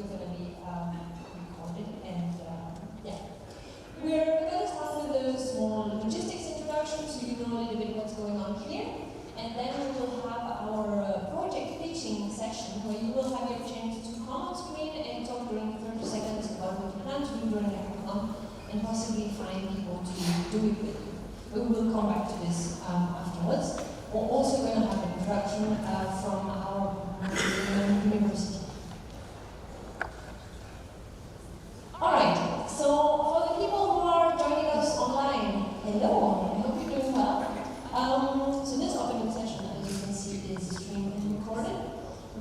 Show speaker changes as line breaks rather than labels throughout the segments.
you're going to be recorded. And yeah, we're going to start with a small logistics introduction so you know a little bit what's going on here. And then we will have our project pitching session where you will have your chance to come on screen and talk during 30 seconds about what you plan to do during the hackathon and possibly find people to do it with you. We will come back to this afterwards. We're also going to have an introduction from our university. Alright, so for the people who are joining us online, hello, I hope you're doing well. So this opening session, as you can see, is streamed and recorded.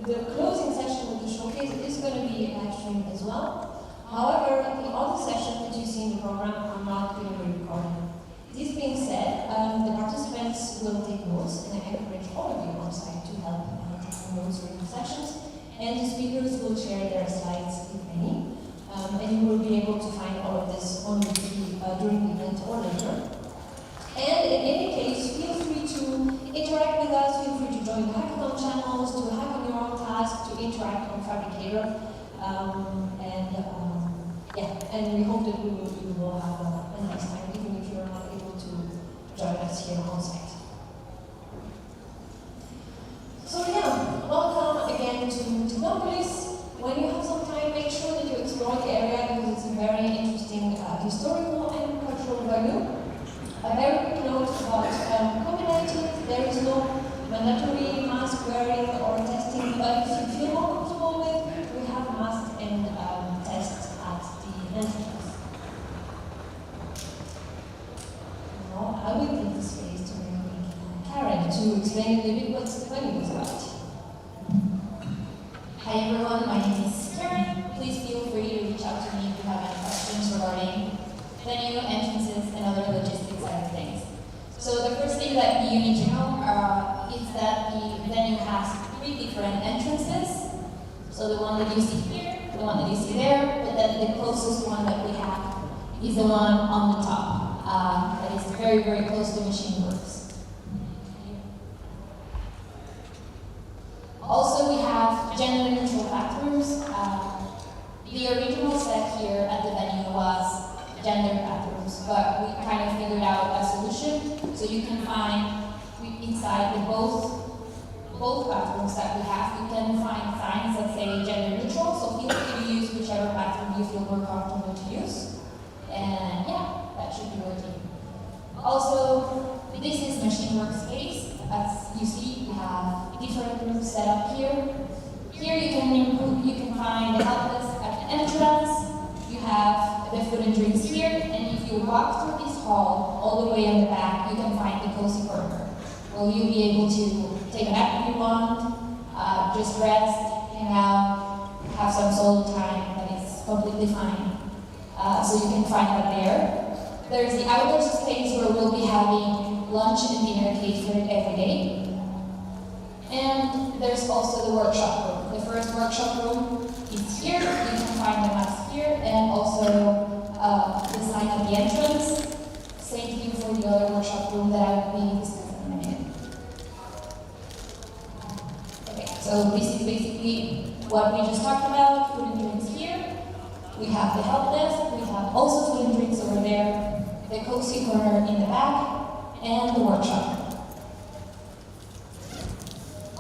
The closing session with the showcase is going to be live streamed as well. However, the other sessions that you see in the program are not going to be recorded. This being said, the participants will take notes, and I encourage all of you on site to help take notes during the sessions. And the speakers will share their slides, if any. And you will be able to find all of this on Wiki during the event or later. And in any case, feel free to interact with us, feel free to join hackathon channels, to hack on your own task, to interact on Fabricator. And we hope that we will have a nice time, even if you're not able to join us here on site. So yeah, welcome again to Technopolis. When you have some time, make sure that you explore the area because it's a very interesting historical and cultural value. A very quick note about COVID-19. There is no mandatory mask wearing or testing, but if you feel more comfortable with, we have masks and tests at the entrance. Now, I will give the space to Karen to explain a little bit what the venue is about.
Hi everyone, my name is Karen. Please feel free to reach out to me if you have any questions regarding venue, entrances, and other logistics side of things. So the first thing that you need to know is that the venue has 3 different entrances. So the one that you see here, the one that you see there, but then the closest one that we have is the one on the top. That is very, very close to Machine Works. Also, we have gender-neutral bathrooms. The original set here at the venue was gender bathrooms, but we kind of figured out a solution. So you can find inside the both bathrooms that we have, you can find signs that say gender-neutral. So feel free to use whichever bathroom you feel more comfortable to use. And yeah, that should be working. Also, this is Machine Workspace. As you see, we have different rooms set up here. Here you can find the help desk at the entrance. You have the food and drinks here, and if you walk through this hall all the way in the back, you can find the cozy corner. Well, you'll be able to take a nap if you want, just rest, hang out, have some solo time. That is completely fine. So you can find that there. There's the outdoor space where we'll be having lunch and dinner catered every day. And there's also the workshop room. The first workshop room is here. You can find the maps here, and also the sign at the entrance. Same thing for the other workshop room that I will be discussing in a minute. Okay, so this is basically what we just talked about. Food and drinks here. We have the help desk. We have also food and drinks over there. The cozy corner in the back, and the workshop.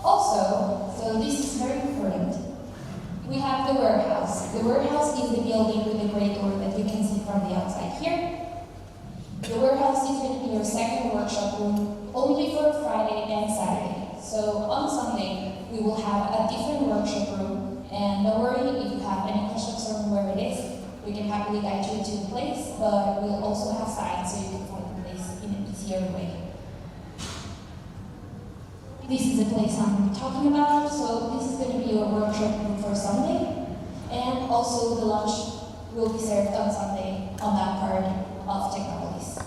Also, so this is very important, we have the warehouse. The warehouse is the building with the great door that you can see from the outside here. The warehouse is going to be your second workshop room, only for Friday and Saturday. So on Sunday, we will have a different workshop room, and don't worry if you have any questions on where it is. We can happily guide you to the place, but we'll also have signs so you can find the place in an easier way. This is the place I'm talking about, so this is going to be your workshop room for Sunday, and also the lunch will be served on Sunday on that part of Technopolis.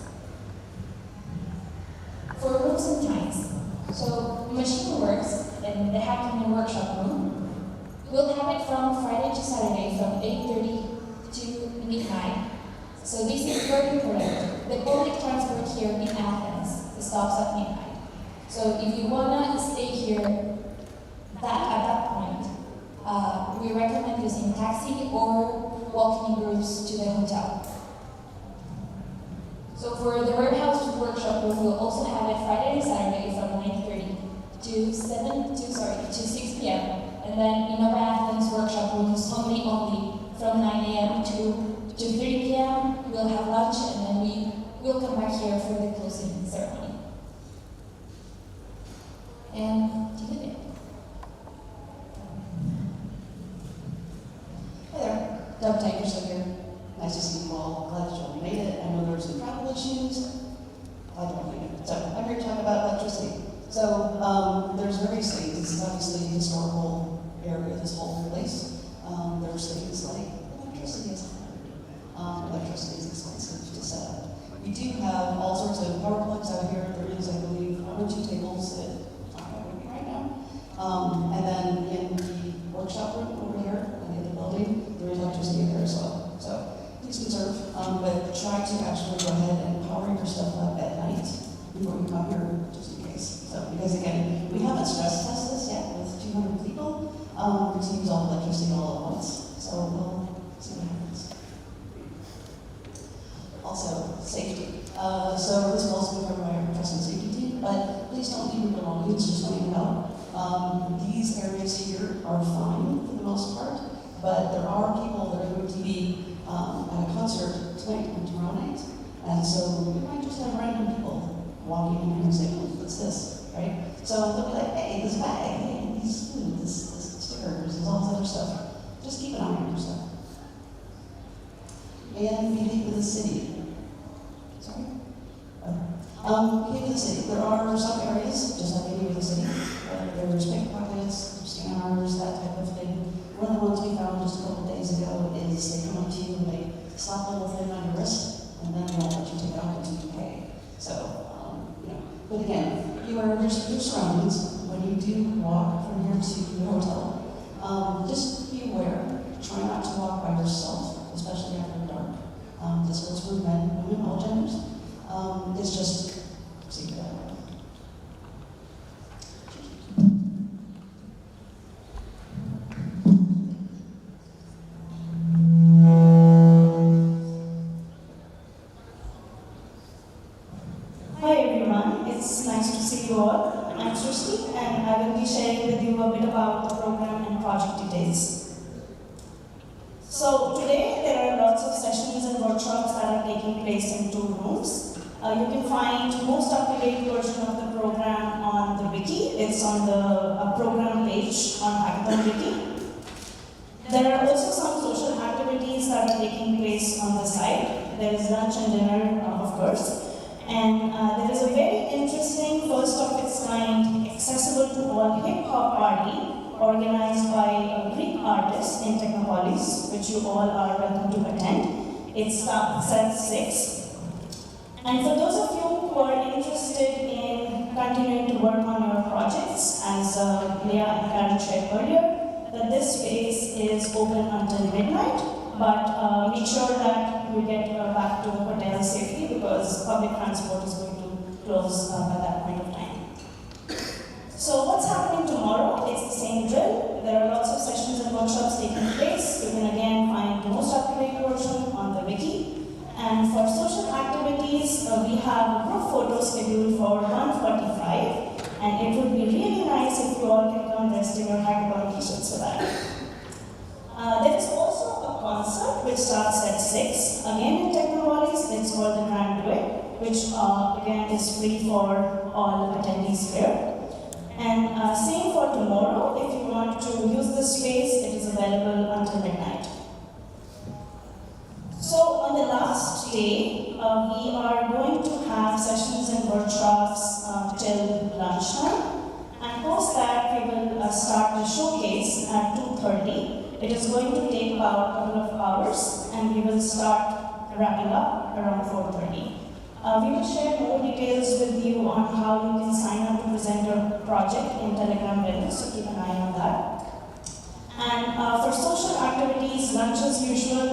For rooms and times, so Machine Works and the Hacking and Workshop room will have it from Friday to Saturday from 8:30 to midnight. So this is very important. The public transport here in Athens stops at midnight. So if you wanna stay here at that point, we recommend using taxi or walking in groups to the hotel. So for the warehouse workshop, we will also have it Friday and Saturday from 9:30 to 6 p.m. And then in our Athens workshop rooms only from 9 a.m. to 3 p.m. We'll have lunch, and then we will come back here for the closing ceremony. And do it.
Hi there, Deb Tankerson here. Nice to see you all. Glad that you all made it. I know there were some travel issues. I don't need it. So I'm here to talk about electricity. So there's various things. It's obviously a historical area, this whole place. There's things like electricity is hard. Electricity is expensive to set up. We do have all sorts of power plugs out here. There is, I believe, 1 or 2 tables that I'm working right now. And then in the workshop room over here in the other building, there is electricity there as well. So please conserve, but try to actually go ahead and power your stuff up at night before you come here, just in case. So, because again, we haven't stress tested this yet with 200 people to use all the electricity all at once. So we'll see what happens. Also, safety. So this will also be covered by our trust and safety team, but please don't leave your belongings just laying about. These areas here are fine for the most part, but there are people that are going to be at a concert tonight and tomorrow night, and so we might just have random people walking in and saying, what's this, right? So they'll be like, hey, this bag, hey, these food, this stickers, and all this other stuff. Just keep an eye on your stuff. And behave with the city. Sorry? Behave with the city. There are some areas, just like behave with the city, there's pickpockets, scanners, that type of thing. One of the ones we found just a couple days ago is they come up to you and they slap a little thing on your wrist, and then they won't let you take it off until you pay. So, but again, you are your surroundings when you do walk from here to the hotel. Just be aware. Try not to walk by yourself, especially after dark. This goes for men, women, all genders. It's just see that.
Hi everyone, it's nice to see you all. I'm Srishti and I will be sharing with you a bit about the program and project details. So today there are lots of sessions and workshops that are taking place in 2 rooms. You can find most up-to-date version of the program on the wiki. It's on the program page on Hackathon Wiki. There are also some social activities that are taking place on the side. There is lunch and dinner, of course. And there is a very interesting, first of its kind, accessible to all hip-hop party organized by a Greek artist in Technopolis, which you all are welcome to attend. It starts at 6. And for those of you who are interested in continuing to work on your projects, as Leah and Karen shared earlier, that this space is open until midnight, but make sure that you get back to hotel safely because public transport is going to close by that point of time. So what's happening tomorrow? It's the same drill. There are lots of sessions and workshops taking place. You can again find the most up-to-date version on the wiki. And for social activities, we have a group photo scheduled for 1:45, and it would be really nice if you all can come dressed in your hackathon t-shirts for that. There is also a concert which starts at 6, again in Technopolis. It's called the Grand Duet, which again is free for all attendees here. And same for tomorrow. If you want to use this space, it is available until midnight. So on the last day, we are going to have sessions and workshops till lunchtime. And post that, we will start the showcase at 2:30. It is going to take about a couple of hours, and we will start wrapping up around 4:30. We will share more details with you on how you can sign up to present your project in Telegram channel, so keep an eye on that. And for social activities, lunch as usual,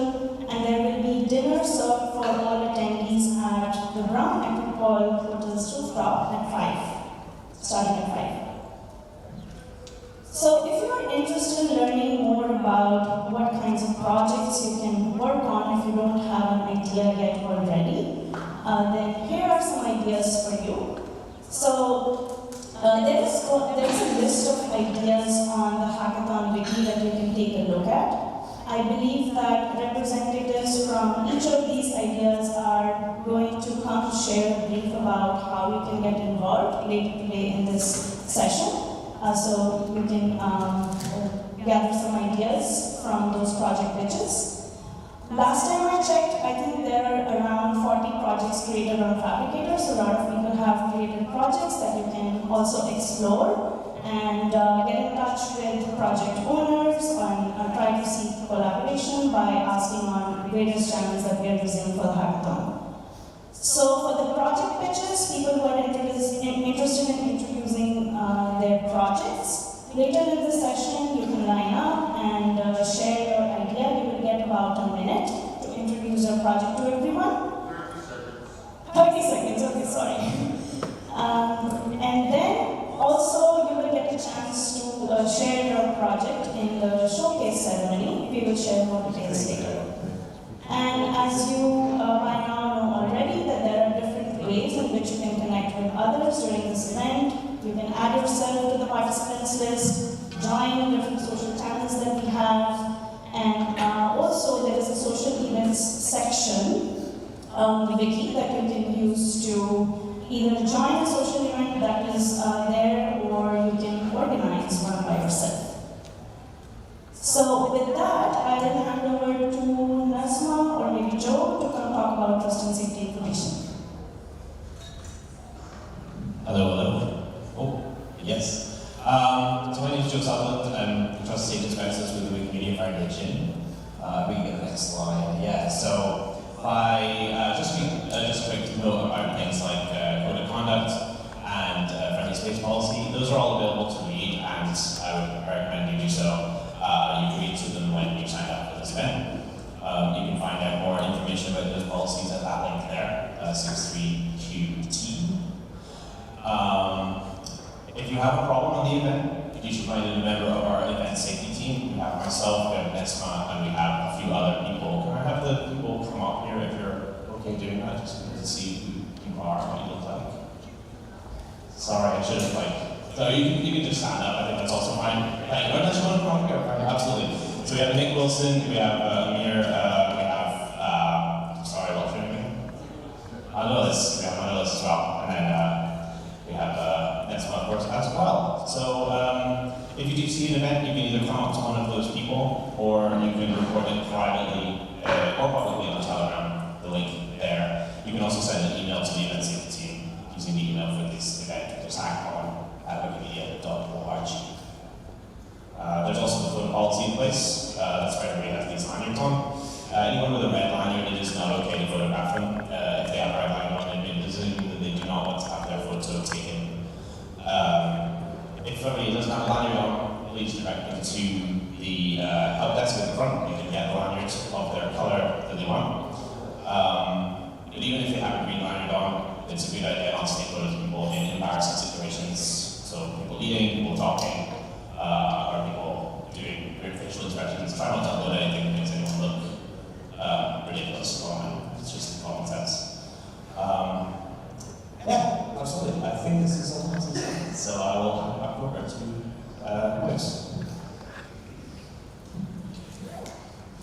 and there will be dinner served for all attendees at the Brown Equipol Hotel's rooftop at 5, starting at 5. So if you are interested in learning more about what kinds of projects you can work on if you don't have an idea yet already, then here are some ideas for you. So there is a list of ideas on the Hackathon Wiki that you can take a look at. I believe that representatives from each of these ideas are going to come to share a brief about how you can get involved later today in this session. So you can gather some ideas from those project pitches. Last time I checked, I think there are around 40 projects created on Fabricator, so a lot of people have created projects that you can also explore and get in touch with project owners and try to seek collaboration by asking on various channels that we are using for the hackathon. So for the project pitches, people who are interested in introducing their projects, later in the session you can line up and share your idea. You will get about a minute to introduce your project to everyone. 30 seconds, okay, sorry. And then also you will get a chance to share your project in the showcase ceremony. We will share more details later. And as you by now know already, that there are different ways in which you can connect with others during this event. You can add yourself to the participants list, join different social channels that we have, and also there is a social events section on the wiki that you can use to either join a social event that is there, or you can organize one by yourself. So with that, I will hand over to Nasma or maybe Joe to come talk about trust and safety information.
Hello. Oh, yes. So my name is Joe Sutherland. I'm Trust and Safety Specialist with the Wikimedia Foundation. We can get the next slide. Yeah. So just a quick note about things like code of conduct and friendly space policy. Those are all available to read, and I would recommend you do so. You can read through them when you sign up for this event. You can find out more information about those policies at that link there, 63QT. If you have a problem on the event, you should find a member of our event safety team. We have myself, we have Nesma, and we have a few other people. Can I have the people come up here if you're okay doing that, just to see who you are and what you look like? Sorry, I should have so you can just stand up. I think that's also fine. Thank you. Unless you want to come here, absolutely. So we have Nick Wilson, we have Amir, we have sorry, what's your name? Manolis. We have Manolis as well, and then we have Nesma, of course, as well. So if you do see an event, you can either come up to one of those people, or you can report it privately or publicly on Telegram. The link there. You can also send an email to the event safety team using the email for this event. There's hackathon@wikimedia.org. There's also the photo policy in place. That's where everybody has these lanyards on. Anyone with a red lanyard, it is not okay to photograph them. If they have a red lanyard on, it means that they do not want to have their photo taken. If somebody doesn't have a lanyard on, please direct them to the help desk at the front. You can get the lanyards of their color that they want. But even if they have a green lanyard on, it's a good idea not to take photos of people in embarrassing situations. So people eating, people talking, or people doing weird facial expressions. Try not to upload anything that makes anyone look ridiculous or wrong. It's just common sense. Yeah, absolutely. I think this is all. So I will hand back over to Chris.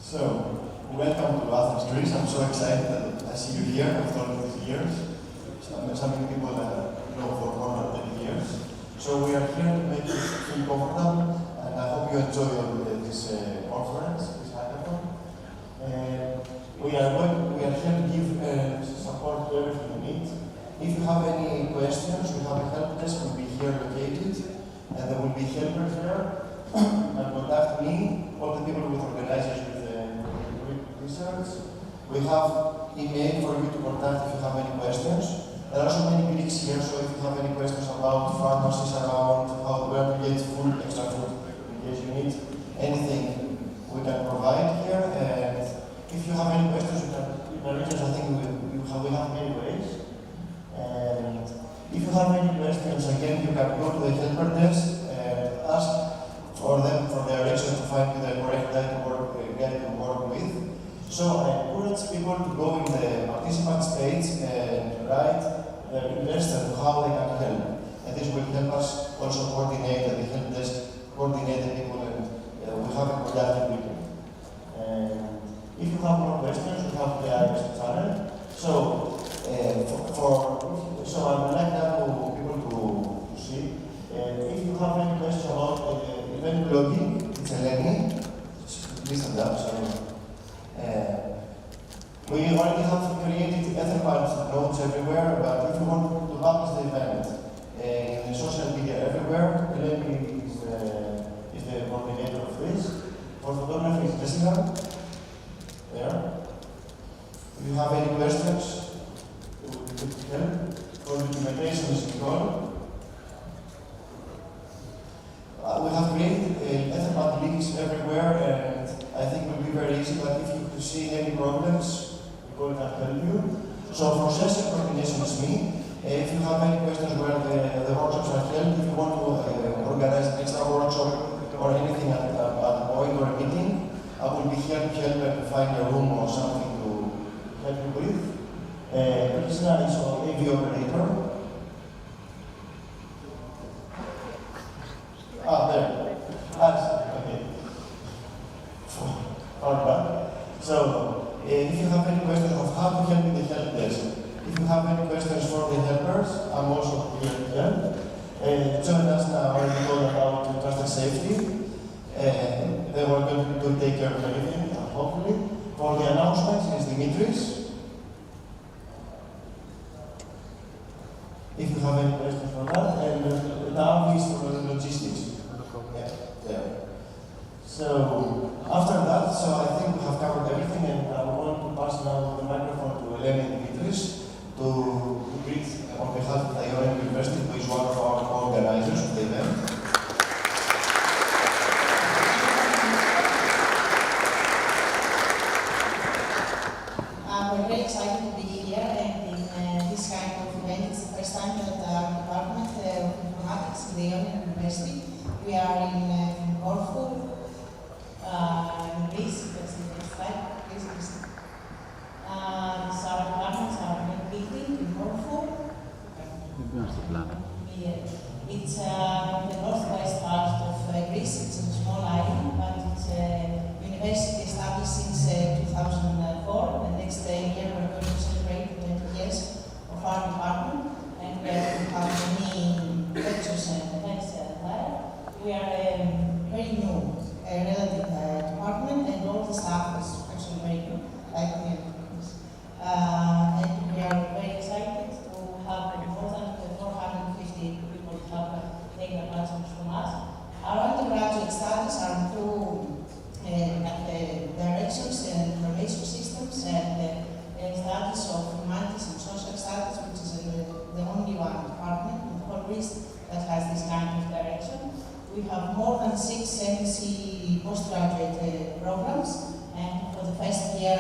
So, welcome to Athens, Greece. I'm so excited that I see you here after all these years. So many people know for more than 10 years. So we are here to make you feel comfortable, and I hope you enjoy this conference, this hackathon. We are here to give support to everything you need. If you have any questions, we have a help desk will be here located, and there will be helpers there. And contact me, all the people with organizers with research. We have email for you to contact if you have any questions. There are so many Greeks here, so if you have any questions about pharmacies around, where to get food, extra food, in case you need anything, we can provide here. And if you have any questions, you can reach us. I think we have many ways. And if you have any questions, again, you can go to the helper desk and ask for them for direction to find the correct guide to work with. So I encourage people to go in the participants page and write their interest and how they can help. And this will help us also coordinate the help desk, coordinate the people, and we have a productive weekend. And if you have more questions, we have the IBES channel. So, so I would like now to people to see. If you have any questions about event blogging, it's Eleni. Please stand up. So, we already have created Etherpad notes everywhere, but if you want to publish the event in social media everywhere, Eleni is the coordinator of this. For photography, it's Jessica. There. If you have any questions, we will help. For documentation, is Nicole. We have created Etherpad links everywhere, and I think it will be very easy, but if you see any problems, Nicole can help you. So for session coordination is me. If you have any questions where the workshops are held, if you want to organize an extra workshop or anything at a point or a meeting, I will be here to help and find a room or something to help you with. Krishna is our AV operator. There. Okay. So, if you have any questions of how to help with the help desk, if you have any questions for the helpers, I'm also here to help. Join us now and talk about trusted safety. They were going to take care of everything, hopefully. For the announcements, is Dimitris. If you have any questions for that, and now is for the logistics. Yeah, there. So, after that, so I think we have covered everything, and I want to pass now the microphone to Eleni and Dimitris to greet on behalf of the Ionian University, who is one of our co-organizers of the event.
We're very excited to be here and in this kind of event. It's the first time that our department of informatics in the Ionian University. We are in Corfu, in Greece. You can see the next slide. Please, Christy. Our departments are in building in Corfu. It's the northwest part of Greece. It's a small island, but it's a university established since 2004. The next year we're going to celebrate 20 years of our department, and we have many lectures and events there. We are very new relative department, and all the staff is actually very new, like me. And we are very excited to have more than 450 people who have taken advantage from us. Our undergraduate studies are through directions and information systems and studies of humanities and social studies, which is the only one department in the whole Greece that has this kind of direction. We have more than 6 MSc postgraduate programs, and for the first year,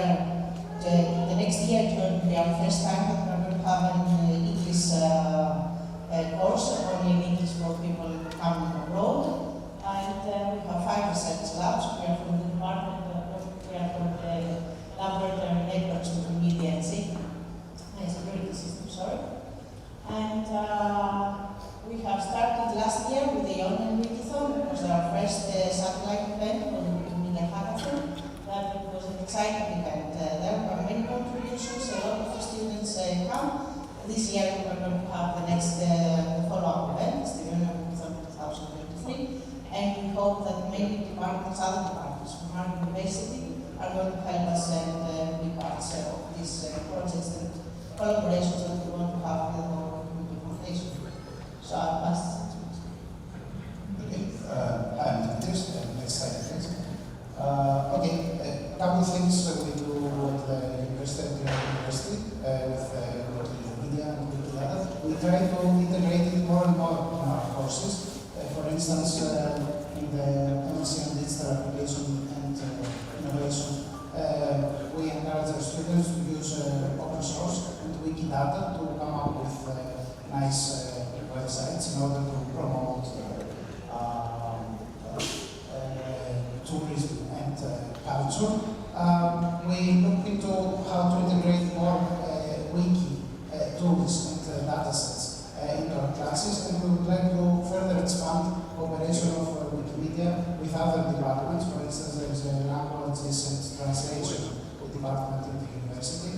the next year will be our first time that we're going to have an English course, only in English for people coming abroad. And we have 5 research labs. We are from the department, we are from the laboratory networks of media and security systems, sorry. And we have started last year with the Ionian Hackathon. It was our first satellite event for the Wikimedia Hackathon. That was an exciting event. There were many contributions, a lot of the students come. This year we are going to have the next follow-up event, the Ionian Hackathon 2023. And we hope that many departments, other departments from our university are going to help us and be parts of these projects and collaborations that we want to have with our community foundation. So I'll pass it to you.
Okay, I'm Dimitris, next slide please. Okay, a couple of things we do at the University with Wikimedia and Wikimedia. We try to integrate it more and more in our courses. For instance, in the MSc on Digital Application and Innovation, we encourage our students to use open source and Wikidata to come up with nice websites in order to promote tourism and culture answer. We looked into how to integrate more wiki tools and data sets into our classes, and we would like to further expand cooperation of Wikimedia with other departments. For instance, there is a languages and translation department in the university,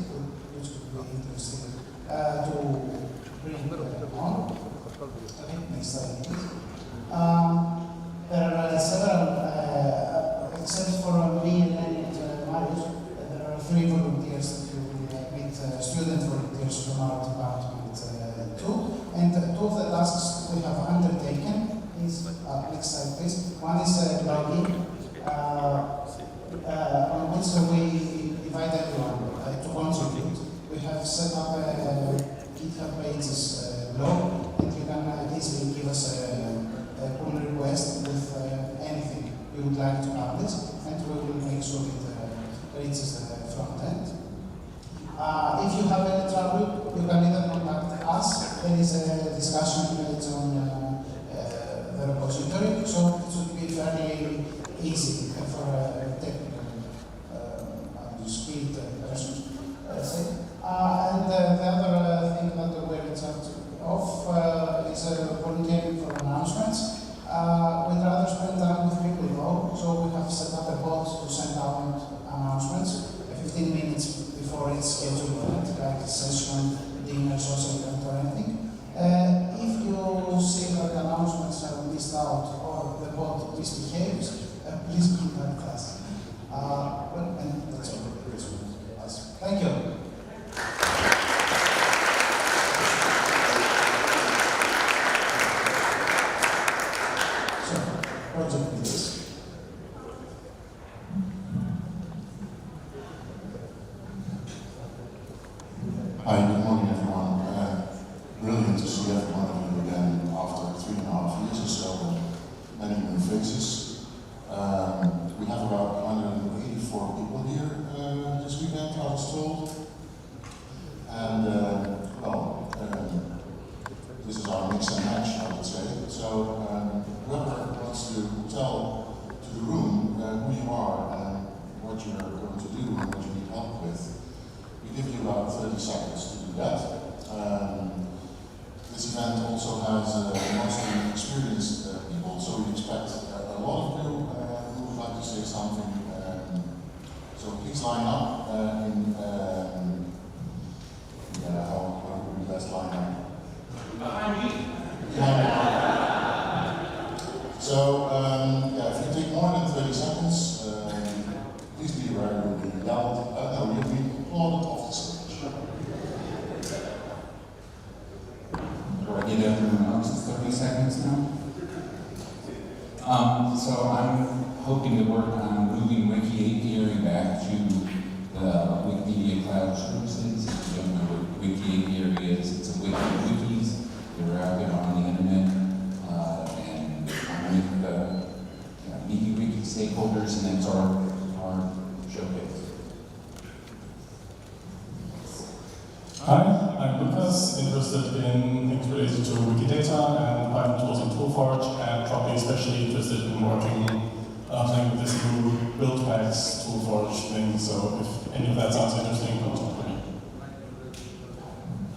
which would be interesting to bring on. Okay, next slide, please. There are several, except for me and Marius, there are 3 volunteers that we meet, student volunteers from our department too. And 2 of the tasks we have undertaken is, next slide please, one is blogging, on which we invite everyone to contribute. We have set up a GitHub pages blog, and you can easily give us a pull request with anything you would like to publish, and we will make sure it reaches the front end. If you have any trouble, you can either contact us. There is a discussion page on the repository, so it should be fairly easy for a technical skilled person. And the other thing that we're in charge of is volunteering for announcements. We'd rather spend time with people though, so we have set up a bot to send out announcements 15 minutes before each scheduled event, like a session, dinner, social event, or anything. If you see that the announcements are missed out or the bot misbehaves, please contact us. And that's all. Thank you. So, project please.
Hi, good morning everyone. Brilliant to see every one of you again after 3.5 years or so, many new faces. We have about 184 people here this weekend, I was told. And, this is our mix and match, I would say. So, whoever wants to tell to the room who you are and what you're going to do and what you need help with, we give you about 30 seconds to do that. This event also has mostly experienced people, so we expect a lot of you who would like to say something. So please line up how would we best line up? Behind me. So, if you take more than 30 seconds, please be aware you'll be yelled, you'll be applauded off the stage.
Do I get everyone else's 30 seconds now? So I'm hoping to work on moving Wiki Apiary back to the Wikimedia Cloud Services. If you don't know what Wiki Apiary is, it's a wiki of wikis that are out there on the internet. And I'm with the MediaWiki stakeholders, and that's our showcase.
Hi, I'm Lucas, interested in things related to Wikidata and Python tools and Toolforge, and probably especially interested in working playing with this new build packs Toolforge thing. So if any of that sounds interesting, come talk to me.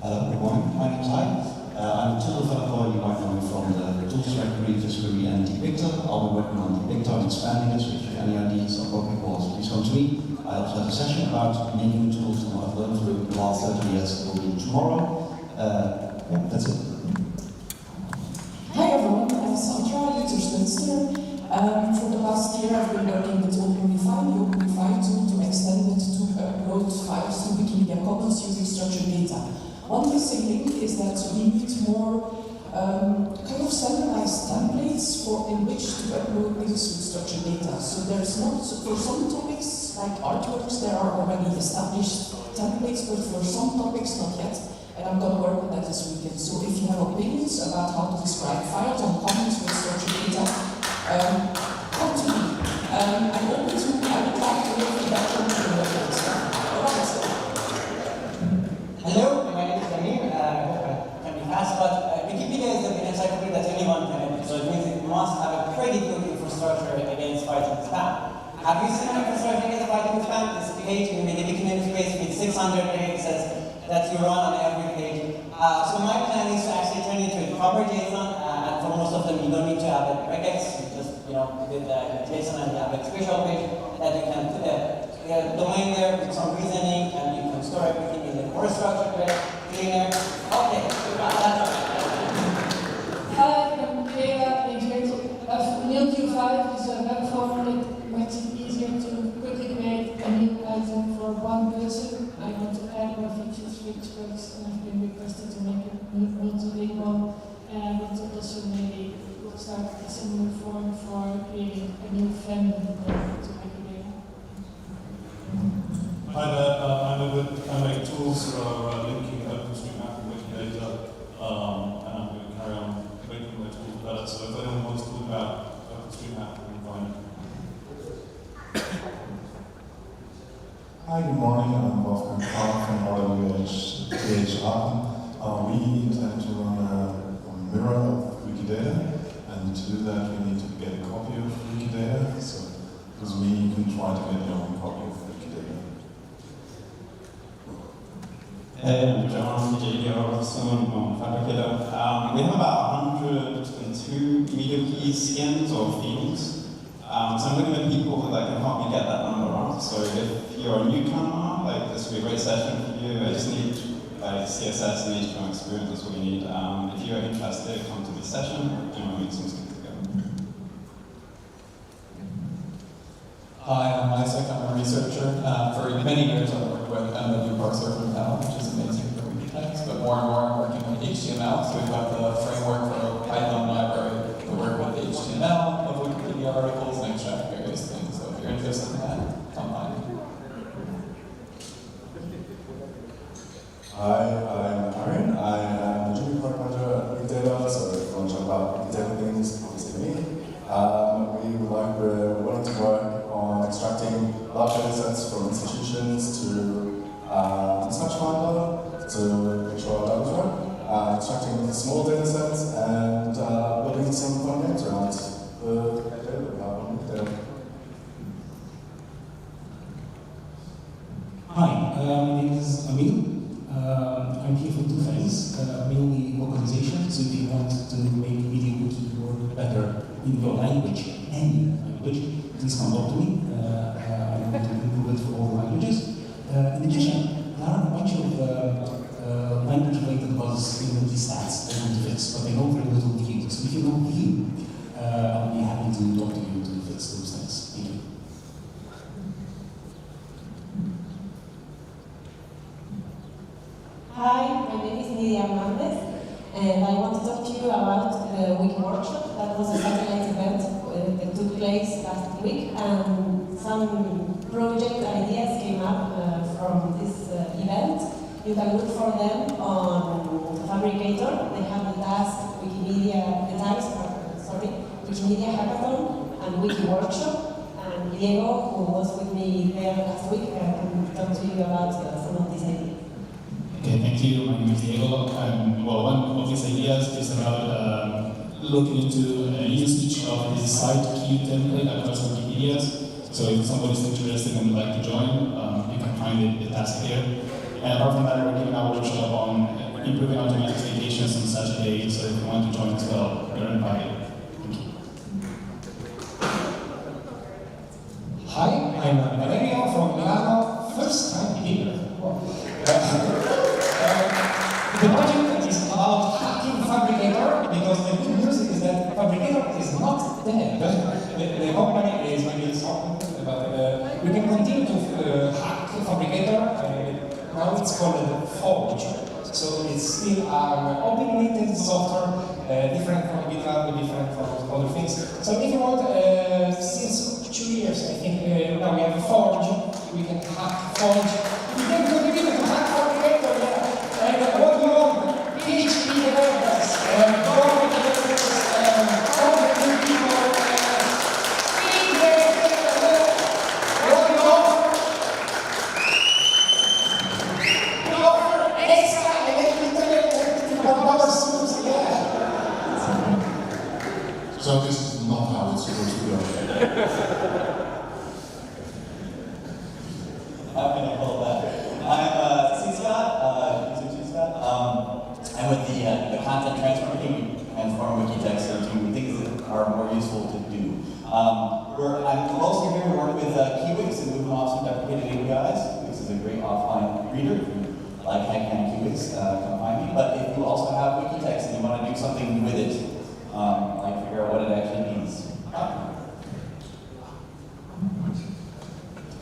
Hello, good morning. My name is Hai. I'm a tool developer. You might know me from the tools directory, Discovery, and Depictor. I'll be working on Depictor and expanding this. If you have any ideas or broken calls, please come to me. I also have a session about making tools and what I've learned through the last 30 years. It will be tomorrow. That's it.
Hi everyone, I'm Sandra, user Spencer. For the past year I've been working with OpenUnify, the OpenUnify tool to extend it to upload files to Wikimedia Commons using structured data. One missing link is that we need more kind of standardized templates in which to upload things with structured data. So there's not, for some topics like artworks, there are already established templates, but for some topics not yet. And I'm going to work on that this weekend. So if you have opinions about how to describe files on Commons with structured data, come to me. I'm open to, I would like to hear feedback from you about stuff. Alright.
Hello, my name is Amir. I hope I can be fast, but Wikipedia is an encyclopedia that anyone can edit. So it means it must have a pretty good infrastructure against fighting spam. Have you seen an infrastructure against span is page in MediaWiki namespace with 600 indexes that you run on every page. So my plan is to actually turn it into a proper JSON, and for most of them you don't need to have a regex, you just with the JSON and you have a special page that you can put a domain there with some reasoning, and you can store everything in the core structure there, cleaner. Okay, that's all.
Hi, I'm Kayla, agent of MediaWiki is a web form that makes it easier to quickly create a new item for one person. I want to add more features which works, and I've been requested to make it multilingual, and I want to also maybe start a similar form for creating a new fandom to Wikimedia.
Hi there, I make tools for linking OpenStreetMap and Wikimedia, and I'm going to carry on making my tools better. So if anyone wants to talk about OpenStreetMap, you can find it.
Hi, good morning. I'm Wolfgang Kahn from RWH Athens. We intend to run a mirror of Wikidata, and to do that we need to get a copy of Wikidata, so because we can try to get your own copy of Wikidata.
Hey, I'm John J.D.Robertson from Fabricator. We have about 102 MediaWiki skins or themes. So I'm looking at people that can help me get that number up. So if you're a newcomer, this will be a great session for you. I just need CSS and HTML experience, that's what you need. If you're interested, come to this session, and we'll some skins together.
Hi, I'm Isaac. I'm a researcher. For many years, I've worked with MW Parser from Cal, which is amazing for Wiki text, but more and more I'm working with HTML. So we've got the framework for a Python library to work with the HTML of Wikipedia articles and extract various things. So if you're interested in that, come find me.
Hi, I'm Aaron. I am the junior product manager at Wikidata, so if you want to talk about Wikidata things, obviously me. We're willing to work on extracting large data sets from institutions to Dispatch Finder to make sure our data work, extracting small data sets and building some fun games around the data that we have on Wikidata.
Hi, my name is Emil. I'm here for two things, mainly localization, so if you want to make MediaWiki work better in your language, any language, please come talk to me. I want to improve it for all languages. In addition, there are a bunch of language-related bugs in the stats I want to fix, but I know very little Vue. So if you know Vue, I'll be happy to talk to you to fix those things. Thank you.
Hi, my name is Nidia Hernandez, and I want to talk to you about the Wiki Workshop. That was a satellite event that took place last week, and some project ideas came up from this event. You can look for them on Fabricator. They have the task Wikimedia Hackathon and Wiki Workshop. And Diego, who was with me there last week, can talk to you about some of these ideas.
Okay, thank you. My name is Diego. One of these ideas is about looking into usage of the site queue template across Wikipedia. So if somebody's interested and would like to join, you can find the task here. And apart from that, we're giving a workshop on improving automatic citations on Saturday. So if you want to join as well, you're invited. Thank you.
Hi, I'm Valerio from Milano. First time here. The project is about hacking Fabricator, because the good news is that Fabricator is not dead. The company is maybe something, but we can continue to hack Fabricator. Now it's called Forge. So it's still an opinionated software, different from GitLab, different from other things. So if you want, since 2 years, I think now we have Forge, we can hack Forge. We can continue to hack Fabricator, yeah. And what do you want? PHP developers, Go developers, project people, what do you offer? We offer extra electrical power source, yeah.
So this is not how it's supposed to go.
How can I call that? I'm Scott. I'm with the content transfer team. We transform wiki text into things that are more useful to do. I'm also here to work with Kiwix and moving off some deprecated APIs. This is a great offline reader. If you like Hackathon Kiwix, come find me. But if you also have wiki text and you want to do something with it, like figure out what it actually means.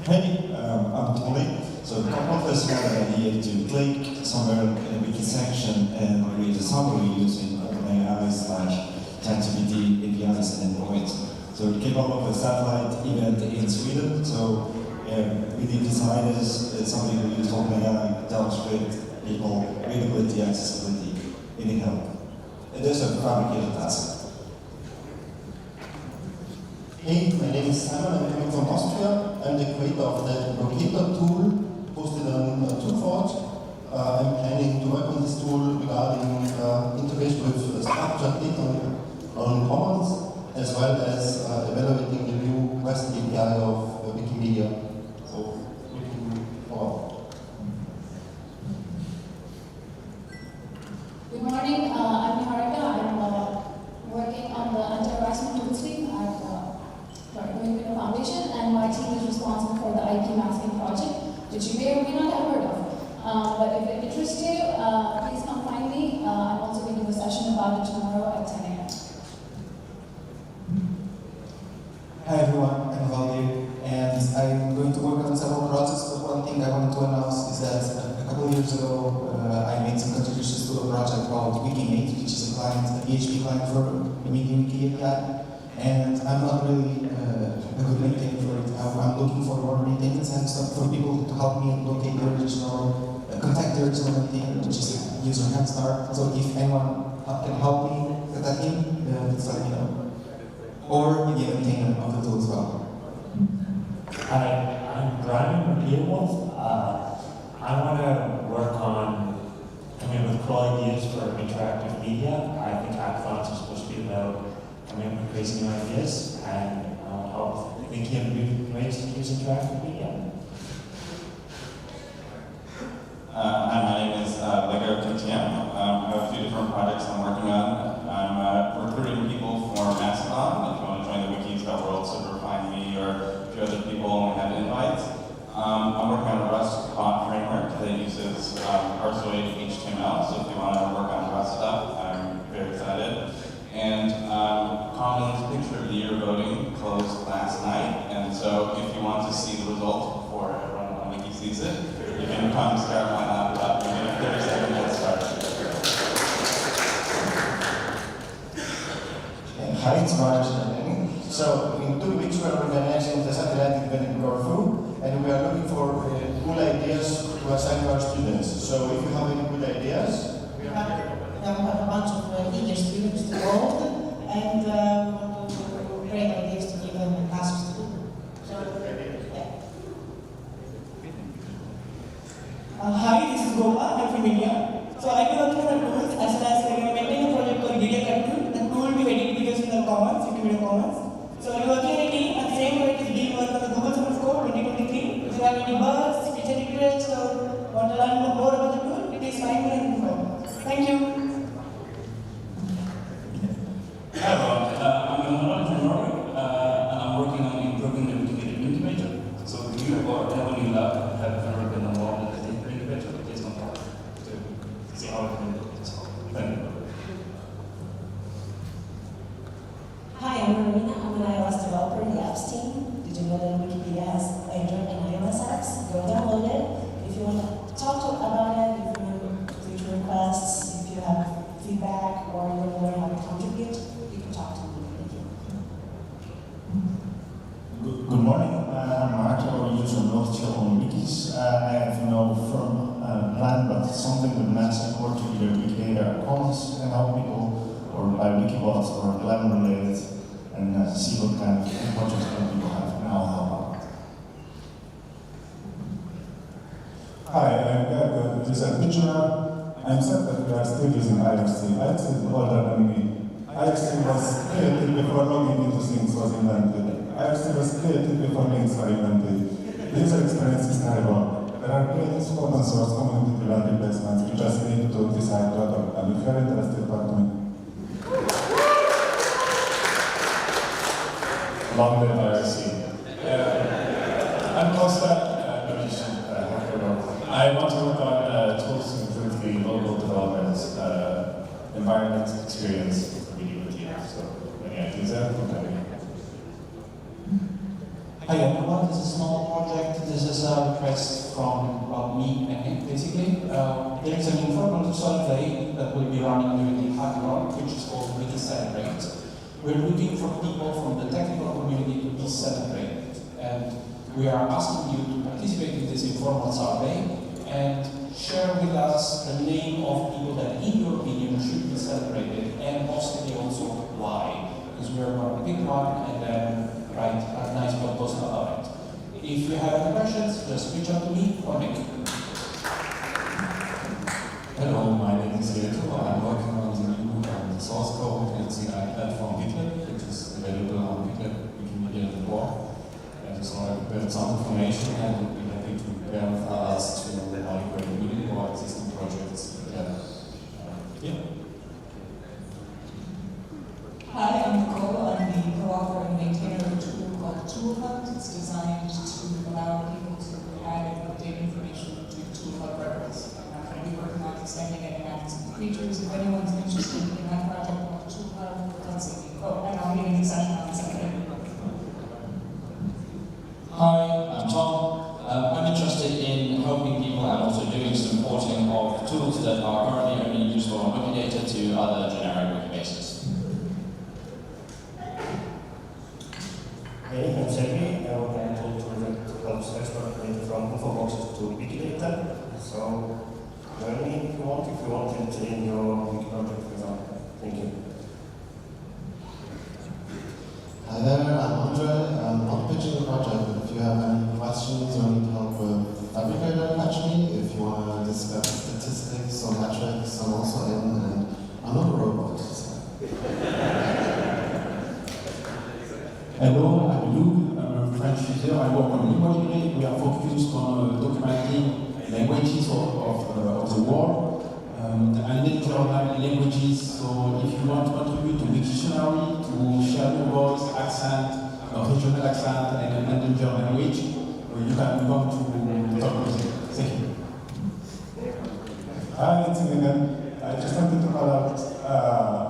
Hey, I'm Tony. So the purpose had an idea to click somewhere in the wiki section and create a summary using OpenAI/ChatGPT APIs and endpoints. So we came up with a satellite event in Sweden. So we did design this. It's something we use OpenAI, JavaScript, people, readability, accessibility, any help. It is a fabricated task.
Hey, my name is Simon, I'm coming from Austria. I'm the creator of the locator tool posted on Toolforge. I'm planning to work on this tool regarding integration with structured data on commons, as well as evaluating the new REST API of Wikimedia. So, looking forward.
Good morning, I'm Niharika. I'm working on the anti-harassment tools team at Wikimedia Foundation, and my team is responsible for the IP masking project, which you may or may not have heard of. But if it interests you, please come find me. I'm also going to do a session about it tomorrow at 10 a.m.
Hi everyone, I'm Valdir, and I'm going to work on several projects, but one thing I wanted to announce is that a couple of years ago I made some contributions to a project called Wikimedia, which is a PHP client for the MediaWiki API, and I'm not really a good maintainer for it. I'm looking for more maintenance and stuff for people to help me locate the original, contact the original maintainer, which is user Handstart. So if anyone can help me contact him, please let me know. Or the maintainer of the tool as well.
Hi, I'm Brian Beowulf. I want to work on coming up with cool ideas for interactive media. I think hackathons are supposed to be about coming up with crazy new ideas and help thinking of new ways to use interactive media.
Hi, my name is Lego TTM. I have a few different projects I'm working on. I'm recruiting people for Mastodon. If you want to join the wikis.world server, find me or a few other people and have invites. I'm working on a Rust bot framework that uses parse-away HTML. So if you want to work on Rust stuff, I'm very excited. And Common's Picture of the Year voting closed last night. And so if you want to see the results before everyone on Wiki sees it, you can come start my laptop and get a 30-second head start.
Hi, it's Raj. So, in 2 weeks we are organizing the satellite event in Corfu, and we are looking for cool ideas to assign to our students. So, if you have any good ideas,
we have a bunch of eager students to go, and we want to great ideas to give them and tasks to do. So, yeah.
Hi, this is Gopa. I'm from India. So I've been working on tools as well as maintaining a project called Media Tool. The tool will be edit videos in the comments, Wikimedia comments. So we're working in a team, and the same project is being worked on the Google Summer Score 2023. If you have any bugs, feature requests, or want to learn more about the tool, please find me and inform. Thank you.
Hi everyone, I'm Gunnar from Norway, and I'm working on improving the Wikimedia incubator. So if you have a new lab, have ever been involved in the incubator, please contact to see how we can do it. Thank you.
Hi, I'm Marina. I'm an iOS developer in the apps team. Did you know that Wikipedia has Android and iOS apps? Go download it. If you want to talk about it, if you want future requests, if you have feedback, or you want to learn how to contribute, you can talk to me. Thank you.
Good morning. I'm Marco, user Node.js on Wikis. I have no firm plan, but something with mass import to either Wikimedia Commons and help people, or by Wikibot or Glam related, and see what kind of projects people have, and I'll help out.
Hi, I'm Gerd. This is a picture. I'm sad that we are still using IRC. IRC is older than me. IRC was created before logging into things was invented. IRC was created before links were invented. The user experience is terrible. are great open source community driven replacements. You just need to decide to adopt them. If you are interested, talk to me.
Long live IRC. I'm Costa, I want to work on tools to improve the local development environment experience for MediaWiki. So, any ideas there?
Hi everyone, this is a small project. This is a request from me and Nick, basically. There is an informal survey that will be running during the Hackathon, which is called Wiki Celebrate. We're looking for people from the technical community to be celebrated. And we are asking you to participate in this informal survey and share with us the name of people that, in your opinion, should be celebrated, and possibly also why. Because we are going to pick one and then write a nice blog post about it. If you have any questions, just reach out to me or Nick.
Hello, my name is Reto. I'm working on the new source code and CI platform GitLab, which is available on GitLab, Wikimedia.org. And so I prepared some information and would be happy to prepare with others to migrate new or existing projects together.
Hi, I'm Nicole. I'm the co-author and maintainer of a tool called ToolHub. It's designed to allow people to add and update information to ToolHub records. I'm going to be working on extending it and adding some features. If anyone's interested in that project called ToolHub, come see me. Oh, and I'll be in the session on Sunday.
Hi, I'm Tom. I'm interested in helping people and also doing some porting of tools that are currently only useful on Wikidata to other generic Wikibases.
Hey, I'm Sergey. I work on a tool to help extrapolate from infoboxes to Wikidata. So, join me if you want it in your Wiki project, for example. Thank you.
Hi there, I'm Andre. I'm not pitching the project, but if you have any questions or need help with Fabricator, catch me. If you want to discuss statistics or metrics, I'm also in, and I'm not a robot. So.
Hello, I'm Luke. I'm a French user. I work on MediaWiki. We are focused on documenting languages of the world. And natural languages, so if you want to contribute to Wiktionary, to share your voice, accent, regional accent, and endangered language, you can come to talk with me. Thank you.
Hi, it's me again. I just wanted to call out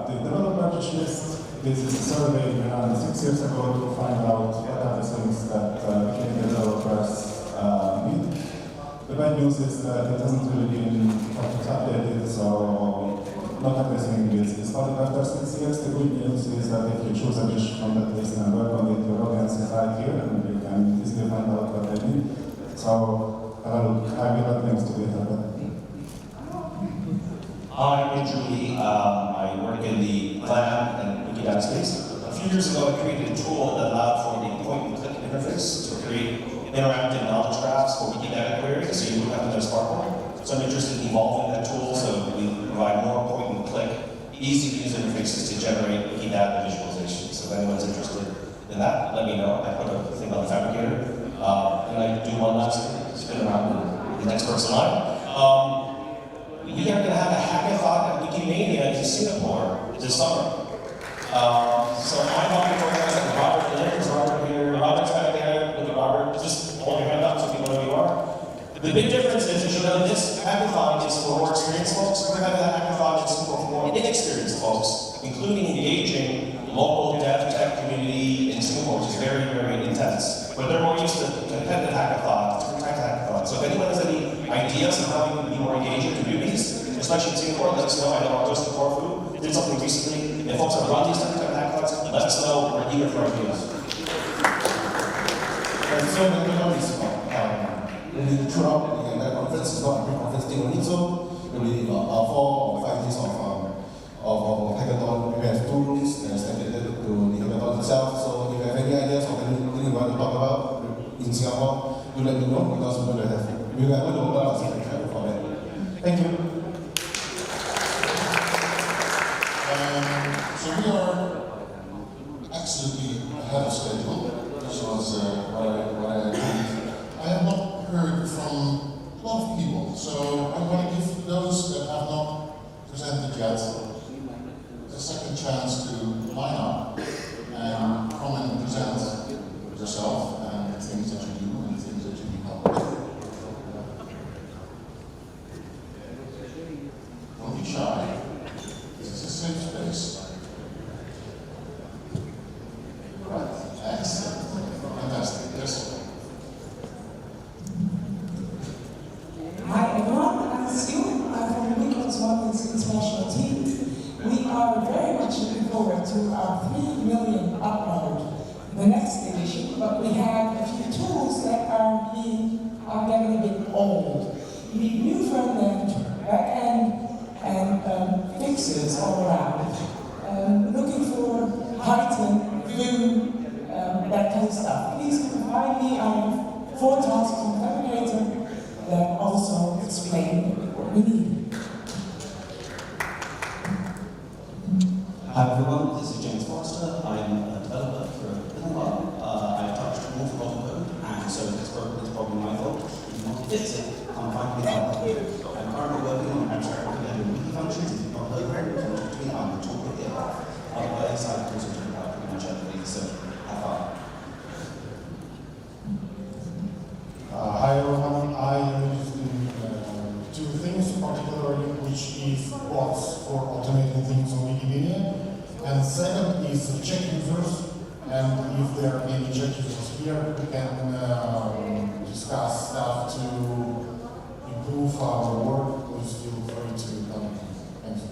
the developer wish list. This is a survey we ran 6 years ago to find out what are the things that Wikimedia developers need. The bad news is that it hasn't really been updated, so not everything is valid after 6 years. The good news is that if you choose a dish from that list and work on it, your audience is right here, and you can easily find out what they need. So, I will add links to it.
Hi, I'm Julie. I work in the Clam and Wikidata space. A few years ago, I created a tool that allowed for the point-and-click interface to create interactive knowledge graphs for Wikidata queries, so you wouldn't have to know Sparkle. So I'm interested in evolving that tool so we provide more point-and-click, easy-to-use interfaces to generate Wikidata visualizations. So if anyone's interested in that, let me know. I put a thing on the Fabricator. And I do one last spin around the next person line. We are going to have a hackathon at Wikimedia in Singapore this summer. So I'm helping organize it. Robert There's Robert here. Robert's back there. Look at Robert. Just hold your hand up so people know who you are. The big difference is, as you know, this hackathon is for more experienced folks. We're having a hackathon that's for more inexperienced folks, including engaging the local dev tech community in Singapore, which is very, very intense. But they're more used to competitive hackathons, different types of hackathons. So if anyone has any ideas on how we can be more engaging communities, especially in Singapore, let us know. I know our host of Corfu did something recently. If folks are run these types of hackathons, let us know. We're eager for ideas.
So throughout the conference, it's not a pre-conference thing only, so there'll be 4 or 5 days of hackathon. We have 2 rooms that are dedicated to the hackathon itself, so if you have any ideas of anything you want to talk about in Singapore, do let me know, because we're going to have a lot of secretary for that. Thank you.
So we are absolutely ahead of schedule, which was what I think. I have not heard from
to our 3 million upload the next edition, but we have a few tools that are getting a bit old. We need new front-end, back-end, and fixes all around. Looking for Python, Vue, that kind of stuff. Please find me. I have 4 tasks on Navigator that also explain what we need.
Hi everyone, this is James Forrester. I'm a developer for a little while. I've touched an awful lot of code, and so if it's broken, it's probably my fault. If you want to fix it, come find me. I'm currently working on abstract MediaWiki functions. If you've not heard of it, come talk to me. I'm the talker here. Otherwise, I can also talk about pretty much everything, so have fun.
Hi everyone, I use two things particularly, which is bots for automating things on Wikimedia, and second is check users, and if there are any check users here, we can discuss stuff to improve our work. Please feel free to come. Thanks.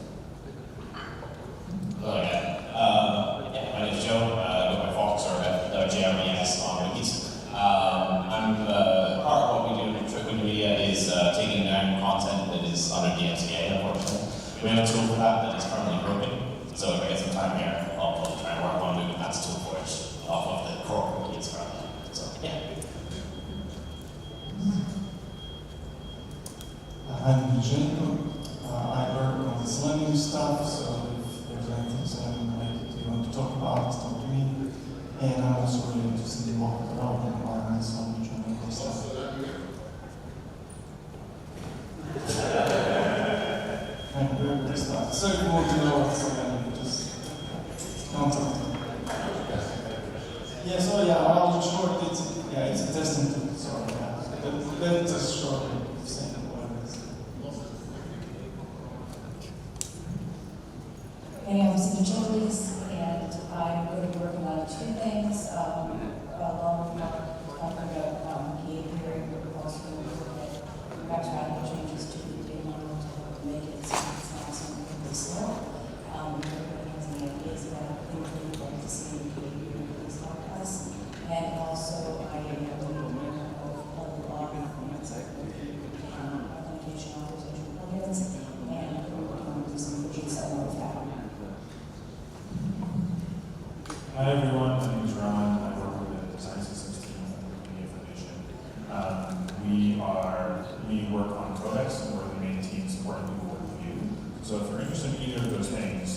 Hello again. My name is Joe. I go by Fox or JRBS on Wikis. Part of what we do with Wikimedia is taking down content that is under DMCA, unfortunately. We have a tool for that is currently broken. So if I get some time here, I'll try and work on moving that tool for it off of the core wiki it's currently. So yeah.
I'm Jacob. I work on the Selenium stuff, so if there's anything Selenium you want to talk about, talk to me. And I'm also really interested in more development environments on German stuff. And good stuff. So if you want to know what's Selenium, just contact me. Yeah, so yeah, I'll just short it. Yeah, it's a testing tool, so yeah. But let's just short it, saying what it is.
I'm Signature Release, and I'm going to be working on 2 things. Along with behavior, we're also going to look at perhaps radical changes to the data model to make it so it's not so incredibly slow. If everybody has any ideas about things that you'd like to see in behavior, please talk to us. And also, I am a member of a blog authentication authorization plugins, and we're working on some widgets that will happen.
Hi everyone, my name is Ron. I work with the design systems team at Wikimedia Foundation. We work on codecs, and we're the main team supporting people with Vue. So if you're interested in either of those things,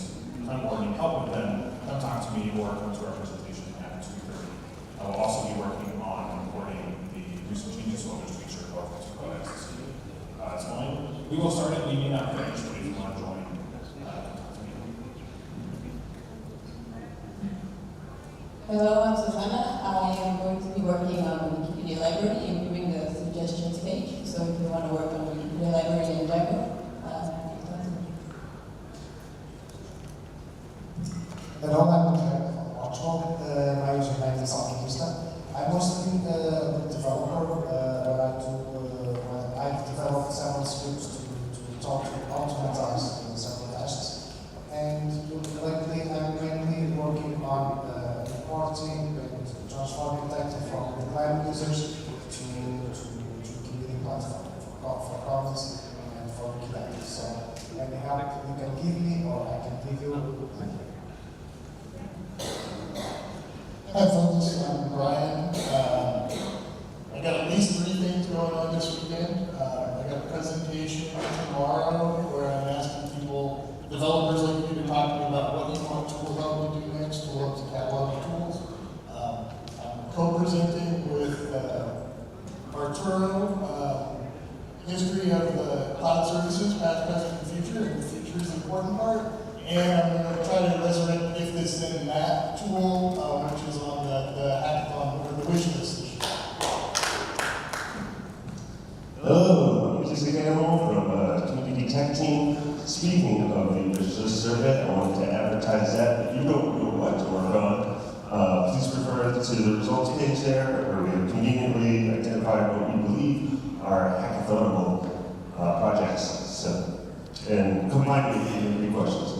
come or need help with them, come talk to me or come to our presentation at 2:30. I will also be working on recording the recent changes to others feature of both codecs to see it's going. We will start it, we may not finish, but if you want to join, talk to me.
Hello, I'm Susanna. I am going to be working on the Wikipedia library, improving the suggestions page. So if you want to work on the Wikipedia library in general,
Hello, I'm Archibald. My username is Alchemista. I'm mostly a developer. I've developed several scripts to automatize several tasks. And lately I'm mainly working on importing and transforming data from the client users to Wikimedia platform for comments and for Wikipedia. So any help you can give me or I can give you.
Hi folks, I'm Brian. I got at least 3 things going on this weekend. I got a presentation tomorrow where I'm asking people, developers like you, to talk to me about what you want tools help me do next, tools to catalog of tools. I'm co-presenting with Arturo, history of the cloud services, past, present, and future, and the future is the important part. And I'm going to try to resurrect if this then that tool, which is on the Hackathon or the wish list.
Hello, I'm Mrs. Campbell from Community Tech Team. Speaking of the wish list survey, I wanted to advertise that. If you don't know what to work on, please refer to the results page there, where we have conveniently identified what we believe are hackathonable projects. So, and come find me if you have any questions.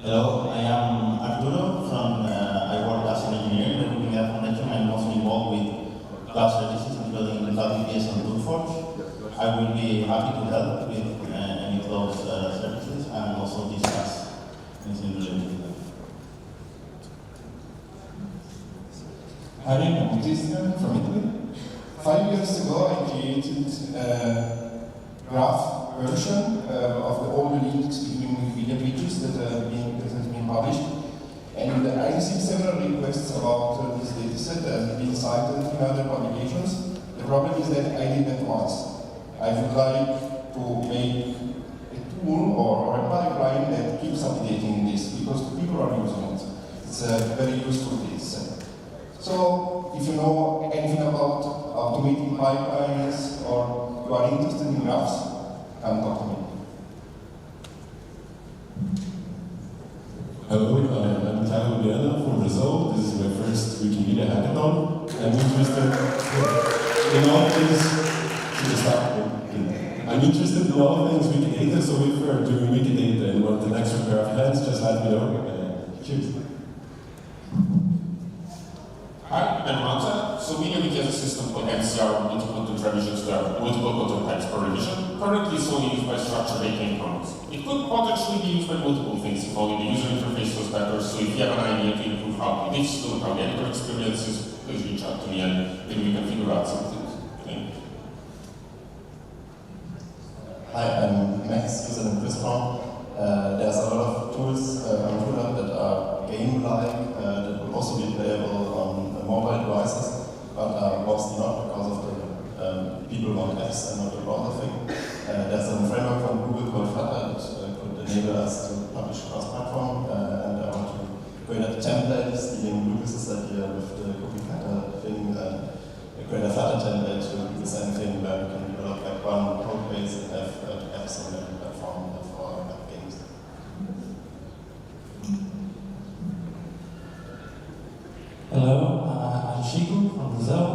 Hello, I am Arturo from, I work as an engineer in the Wikimedia Foundation. I'm also involved with cloud services and building the cloud VPS on Bootforge. I will be happy to help with any of those services and also discuss things in relation to them.
Hi, I'm Christian from Italy. 5 years ago, I created a graph version of the all the links between Wikipedia pages that has been published. And I received several requests about this dataset that has been cited in other publications. The problem is that I did that once. I would like to make a tool or a pipeline that keeps updating this because people are using it. It's a very useful dataset. So, if you know anything about automating pipelines or you are interested in graphs, come talk to me.
Hello, I'm Thiago Viana from Brazil. This is my first Wikimedia Hackathon. I'm interested in all things. I'm interested in all things Wikidata, so if you're doing Wikidata and want an extra pair of hands, just let me know. Cheers.
Hi, I'm Manta. So MediaWiki has a system called MCR with multiple content revisions that are multiple content types per revision. Currently it's only used by structured data encoders. It could potentially be used by multiple things if only the user interface was better. So if you have an idea to improve how it is to how the editor experiences, please reach out to me and maybe we can figure out something. Thank you.
Hi, I'm Max, user in Prisma. There's a lot of tools on Twitter that are game-like, that will also be playable on mobile devices, but mostly not because of the people want apps and not the browser thing. There's a framework from Google called Flutter that could enable us to publish cross-platform, and I want to create a template, stealing Lucas's idea with the cookie cutter thing, create a Flutter template to do the same thing where we can develop like one code base and have apps on every platform for app games.
Hello, I'm Chico from Brazil.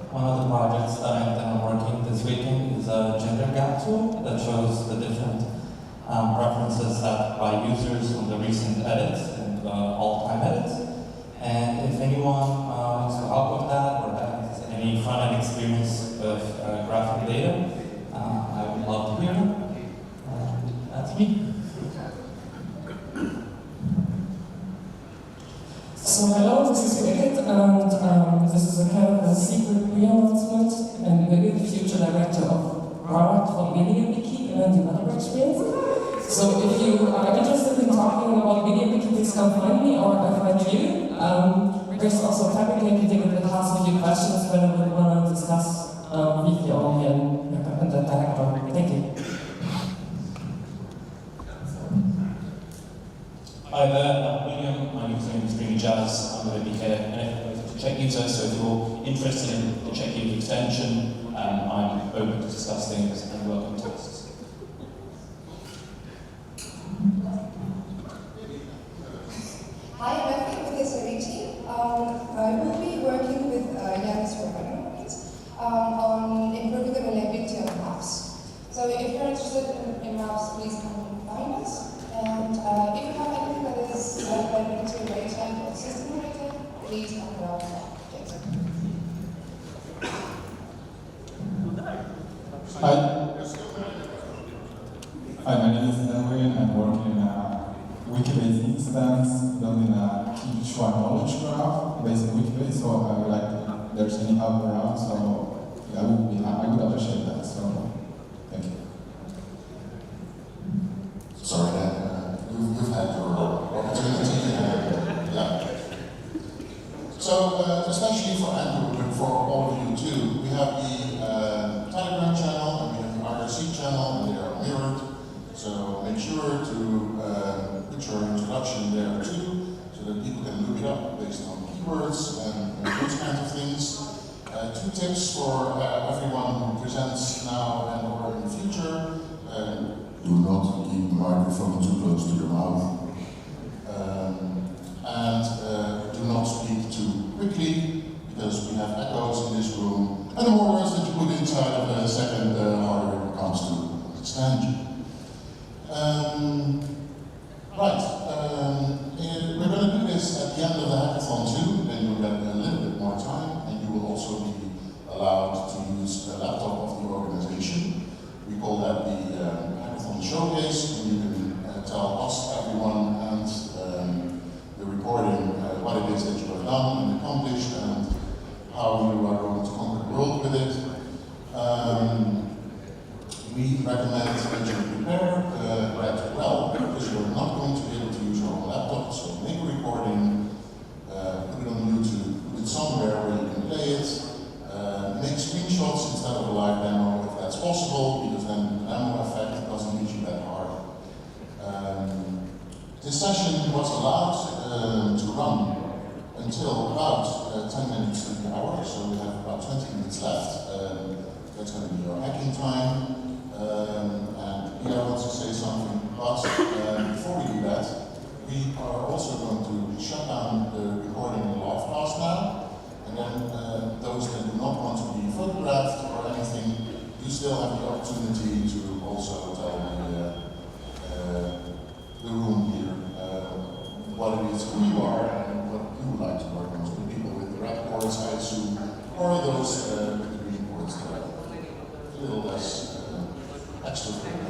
One of the projects that I'm working this weekend is a gender gap tool that shows the different preferences set by users on the recent edits and all-time edits. And if anyone wants to help with that or has any front-end experience with graphic data, I would love to hear them. That's me.
So hello, this is Wicked, and this is a kind of a secret pre-announcement, and maybe the future director of product for MediaWiki and developer experience. So if you are interested in talking about MediaWiki, please come find me or I find you. There's also fabricating with the class a few questions when we want to discuss with you all here in the hackathon. Thank you.
Hi there, I'm William. I'm using Streaming Jazz. I'm going to be here and check user, so if you're interested in the check user extension, I'm open to discuss things and welcome tasks.
Hi, I'm Matthew with the SRE team. I will be working with Yanis on improving the reliability of maps. So if you're interested in maps, please come find us. And if you have anything that is reliability related or system related, please come around and get it.
Hi, my name is Edwin. I'm working in a Wikibase instance, building a huge knowledge graph based on Wikibase. So I would like to, if there's any help around, so yeah, I would appreciate that. So thank you.
Sorry, Dan, you've had your opportunity. Yeah. So, especially for Andrew, but for all of you too, we have the Telegram channel and we have the IRC channel, and they are mirrored. So make sure to put your introduction there too, so that people can look it up based on keywords and those kinds of things. 2 tips for everyone who presents now and or in the future. Do not keep the microphone too close to your mouth. And do not speak too quickly, because we have echoes in this room. And the more words that you put inside of a second expansion. We're going to do this at the end of the hackathon too, then you'll get a little bit more time, and you will also be allowed to use a laptop of the organization. We call that the Hackathon Showcase, and you can tell us, everyone, and the recording what it is that you have done and accomplished, and how you are going to conquer the world with it. We recommend that you prepare that well, because you're not going to be able to use your own laptop, so make a recording, put it on YouTube, put it somewhere where you can play it, make screenshots instead of a live demo if that's possible, because then the demo effect doesn't hit you that hard. This session was allowed to run until about 10 minutes to the hour, so we have about 20 minutes left. That's going to be our hacking time. And Pia wants to say something, but before we do that, we are also going to shut down the recording in the live class now, and then those that do not want to be photographed or anything, you still have the opportunity to also tell the room here what it is, who you are, and what you would like to work on. So the people with the red boards, I assume, or those with the green boards that are a little less extroverted.